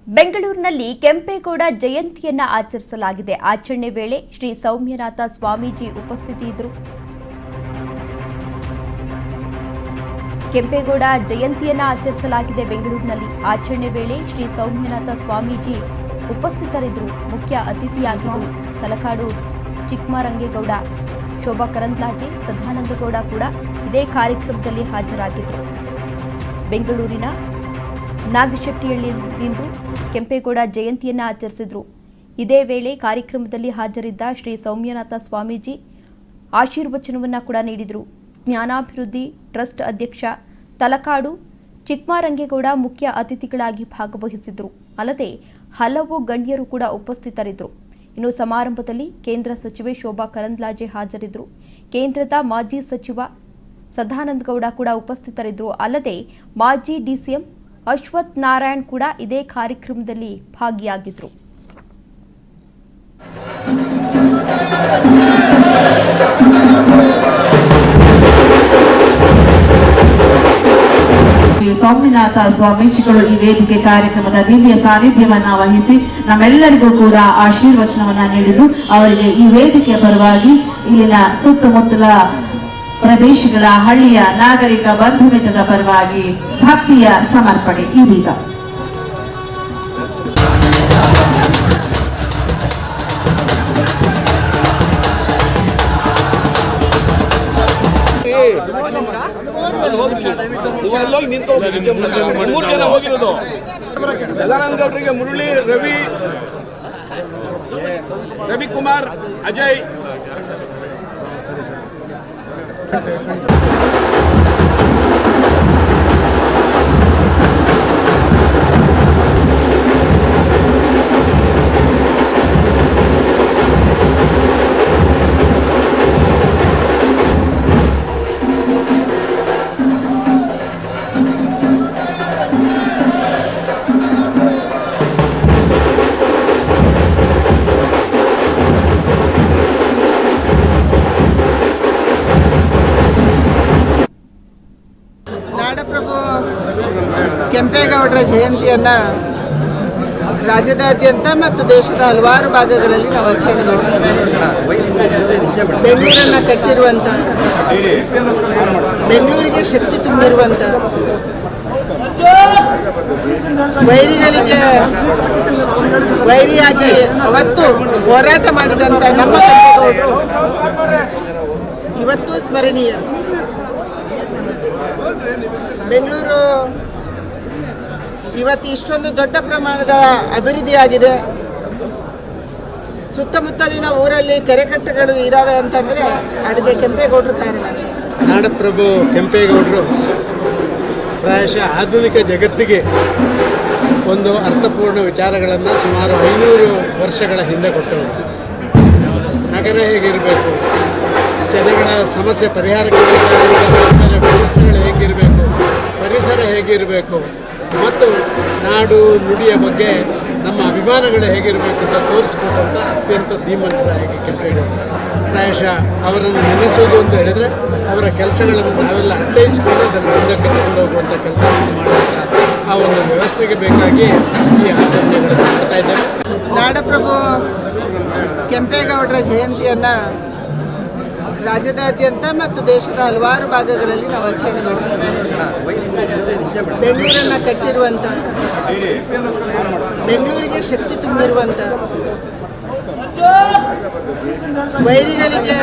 ಬೆಂಗಳೂರಿನಲ್ಲಿ ಕೆಂಪೇಗೌಡ ಜಯಂತಿಯನ್ನ ಆಚರಿಸಲಾಗಿದೆ. ಆಚರಣೆ ವೇಳೆ ಶ್ರೀ ಸೌಮ್ಯನಾಥ ಸ್ವಾಮೀಜಿ ಉಪಸ್ಥಿತಿಯಿದ್ದರು. ಕೆಂಪೇಗೌಡ ಜಯಂತಿಯನ್ನ ಆಚರಿಸಲಾಗಿದೆ. ಬೆಂಗಳೂರಿನಲ್ಲಿ ಆಚರಣೆ ವೇಳೆ ಶ್ರೀ ಸೌಮ್ಯನಾಥ ಸ್ವಾಮೀಜಿ ಉಪಸ್ಥಿತರಿದ್ದರು. ಮುಖ್ಯ ಅತಿಥಿಯಾಗಿದ್ದರು ತಲಕಾಡು ಚಿಕ್ಕಮರಂಗೇಗೌಡ, ಶೋಭಾ ಕರಂದ್ಲಾಜೆ, ಸದಾನಂದಗೌಡ ಕೂಡ ಇದೇ ಕಾರ್ಯಕ್ರಮದಲ್ಲಿ ಹಾಜರಾಗಿದ್ದರು. ಬೆಂಗಳೂರಿನ ನಾಗಶೆಟ್ಟಿಯಲ್ಲಿಂದು ಕೆಂಪೇಗೌಡ ಜಯಂತಿಯನ್ನ ಆಚರಿಸಿದ್ರು. ಇದೇ ವೇಳೆ ಕಾರ್ಯಕ್ರಮದಲ್ಲಿ ಹಾಜರಿದ್ದ ಶ್ರೀ ಸೌಮ್ಯನಾಥ ಸ್ವಾಮೀಜಿ ಆಶೀರ್ವಚನವನ್ನ ಕೂಡ ನೀಡಿದರು. ಜ್ಞಾನಾಭಿವೃದ್ಧಿ ಟ್ರಸ್ಟ್ ಅಧ್ಯಕ್ಷ ತಲಕಾಡು ಚಿಕ್ಕಮರಂಗೇಗೌಡ ಮುಖ್ಯ ಅತಿಥಿಗಳಾಗಿ ಭಾಗವಹಿಸಿದ್ರು. ಅಲ್ಲದೆ ಹಲವು ಗಣ್ಯರು ಕೂಡ ಉಪಸ್ಥಿತರಿದ್ದರು. ಇನ್ನು ಸಮಾರಂಭದಲ್ಲಿ ಕೇಂದ್ರ ಸಚಿವೆ ಶೋಭಾ ಕರಂದ್ಲಾಜೆ ಹಾಜರಿದ್ದರು. ಕೇಂದ್ರದ ಮಾಜಿ ಸಚಿವ ಸದಾನಂದಗೌಡ ಕೂಡ ಉಪಸ್ಥಿತರಿದ್ದರು. ಅಲ್ಲದೆ ಮಾಜಿ ಡಿಸಿಎಂ ಅಶ್ವಥ್ ನಾರಾಯಣ್ ಕೂಡ ಇದೇ ಕಾರ್ಯಕ್ರಮದಲ್ಲಿ ಭಾಗಿಯಾಗಿದ್ದರು. ಸೌಮ್ಯನಾಥ ಸ್ವಾಮೀಜಿಗಳು ಈ ವೇದಿಕೆ ಕಾರ್ಯಕ್ರಮದ ದಿವ್ಯ ಸಾನ್ನಿಧ್ಯವನ್ನ ವಹಿಸಿ ನಮ್ಮೆಲ್ಲರಿಗೂ ಕೂಡ ಆಶೀರ್ವಚನವನ್ನ ನೀಡಿದ್ರು. ಅವರಿಗೆ ಈ ವೇದಿಕೆ ಪರವಾಗಿ ಇಲ್ಲಿನ ಸುತ್ತಮುತ್ತಲ ಪ್ರದೇಶಗಳ ಹಳ್ಳಿಯ ನಾಗರಿಕ ಬಂಧು ಮಿತ್ರರ ಪರವಾಗಿ ಭಕ್ತಿಯ ಸಮರ್ಪಣೆ ಇದೀಗ. ಸದಾನಂದಗೌಡರಿಗೆ ಮುರಳಿ, ರವಿಕುಮಾರ್, ಅಜಯ್ ನಾಡಪ್ರಭು ಕೆಂಪೇಗೌಡರ ಜಯಂತಿಯನ್ನು ರಾಜ್ಯದಾದ್ಯಂತ ಮತ್ತು ದೇಶದ ಹಲವಾರು ಭಾಗಗಳಲ್ಲಿ ನಾವು ಆಚರಣೆ ಮಾಡ್ತೀವಿ. ಬೆಂಗಳೂರನ್ನು ಕಟ್ಟಿರುವಂಥ, ಬೆಂಗಳೂರಿಗೆ ಶಕ್ತಿ ತುಂಬಿರುವಂಥ, ವೈರಿಗಳಿಗೆ ವೈರಿಯಾಗಿ ಅವತ್ತು ಹೋರಾಟ ಮಾಡಿದಂಥ ನಮ್ಮ ಕೆಂಪೇಗೌಡರು ಇವತ್ತು ಸ್ಮರಣೀಯರು. ಬೆಂಗಳೂರು ಇವತ್ತು ಇಷ್ಟೊಂದು ದೊಡ್ಡ ಪ್ರಮಾಣದ ಅಭಿವೃದ್ಧಿಯಾಗಿದೆ. ಸುತ್ತಮುತ್ತಲಿನ ಊರಲ್ಲಿ ಕೆರೆಕಟ್ಟೆಗಳು ಇದ್ದಾವೆ ಅಂತಂದರೆ ಅದಕ್ಕೆ ಕೆಂಪೇಗೌಡರು ಕಾರಣ. ನಾಡಪ್ರಭು ಕೆಂಪೇಗೌಡರು ಪ್ರಾಯಶಃ ಆಧುನಿಕ ಜಗತ್ತಿಗೆ ಒಂದು ಅರ್ಥಪೂರ್ಣ ವಿಚಾರಗಳನ್ನು ಸುಮಾರು 500 ವರ್ಷಗಳ ಹಿಂದೆ ಕೊಟ್ಟರು. ನಗರ ಹೇಗಿರಬೇಕು, ಜನಗಳ ಸಮಸ್ಯೆ ಪರಿಹಾರಕ್ಕೆ ವ್ಯವಸ್ಥೆಗಳು ಹೇಗಿರಬೇಕು, ಪರಿಸರ ಹೇಗಿರಬೇಕು ಮತ್ತು ನಾಡು ನುಡಿಯ ಬಗ್ಗೆ ನಮ್ಮ ಅಭಿಮಾನಗಳು ಹೇಗಿರಬೇಕು ಅಂತ ತೋರಿಸ್ಕೊಟ್ಟಂಥ ಅತ್ಯಂತ ಧೀಮಂತರಾಗಿ ಕೆಂಪೇಗೌಡರು. ಪ್ರಾಯಶಃ ಅವರನ್ನು ನೆನೆಸೋದು ಅಂತ ಹೇಳಿದರೆ ಅವರ ಕೆಲಸಗಳನ್ನು ನಾವೆಲ್ಲ ಅರ್ಥೈಸಿಕೊಂಡು ಅದನ್ನು ಮುಂದಕ್ಕೆ ತಗೊಂಡು ಹೋಗುವಂಥ ಕೆಲಸವನ್ನು ಮಾಡುವಂಥ ಆ ಒಂದು ವ್ಯವಸ್ಥೆಗೆ ಬೇಕಾಗಿ ಈ ಆಚರಣೆಗಳನ್ನು ಮಾಡ್ತಾ ಇದ್ದೇವೆ. ನಾಡಪ್ರಭು ಕೆಂಪೇಗೌಡರ ಜಯಂತಿಯನ್ನು ರಾಜ್ಯದಾದ್ಯಂತ ಮತ್ತು ದೇಶದ ಹಲವಾರು ಭಾಗಗಳಲ್ಲಿ ನಾವು ಆಚರಣೆ ಮಾಡ್ತೀವಿ. ಬೆಂಗಳೂರನ್ನು ಕಟ್ಟಿರುವಂಥ, ಬೆಂಗಳೂರಿಗೆ ಶಕ್ತಿ ತುಂಬಿರುವಂಥ, ವೈರಿಗಳಿಗೆ